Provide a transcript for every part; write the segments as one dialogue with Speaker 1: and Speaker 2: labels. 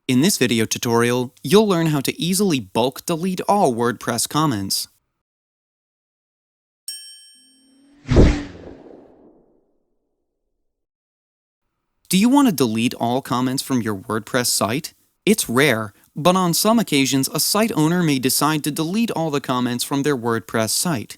Speaker 1: In this video tutorial, you'll learn how to easily bulk delete all WordPress comments. Do you want to delete all comments from your WordPress site? It's rare, but on some occasions a site owner may decide to delete all the comments from their WordPress site.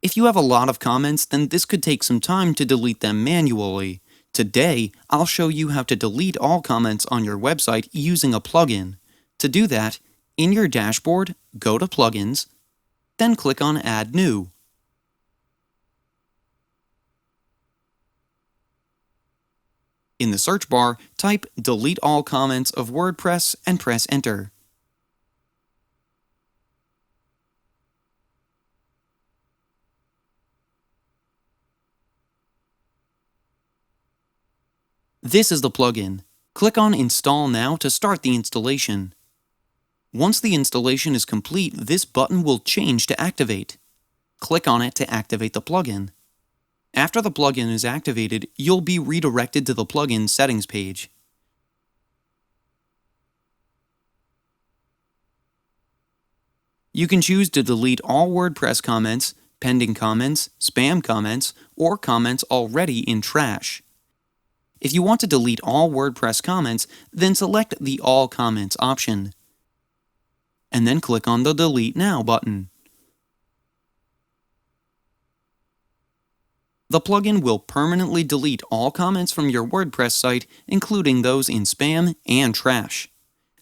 Speaker 1: If you have a lot of comments, then this could take some time to delete them manually. Today, I'll show you how to delete all comments on your website using a plugin. To do that, in your dashboard, go to Plugins, then click on Add New. In the search bar, type Delete All Comments of WordPress and press Enter. This is the plugin. Click on Install Now to start the installation. Once the installation is complete, this button will change to Activate. Click on it to activate the plugin. After the plugin is activated, you'll be redirected to the plugin settings page. You can choose to delete all WordPress comments, pending comments, spam comments, or comments already in trash. If you want to delete all WordPress comments, then select the All Comments option, and then click on the Delete Now button. The plugin will permanently delete all comments from your WordPress site, including those in spam and trash.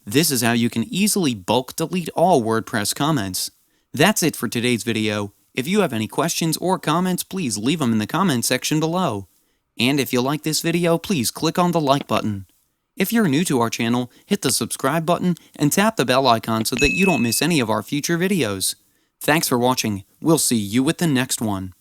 Speaker 1: This is how you can easily bulk delete all WordPress comments. That's it for today's video. If you have any questions or comments, please leave them in the comments section below. And if you like this video, please click on the like button. If you're new to our channel, hit the subscribe button and tap the bell icon so that you don't miss any of our future videos. Thanks for watching. We'll see you with the next one.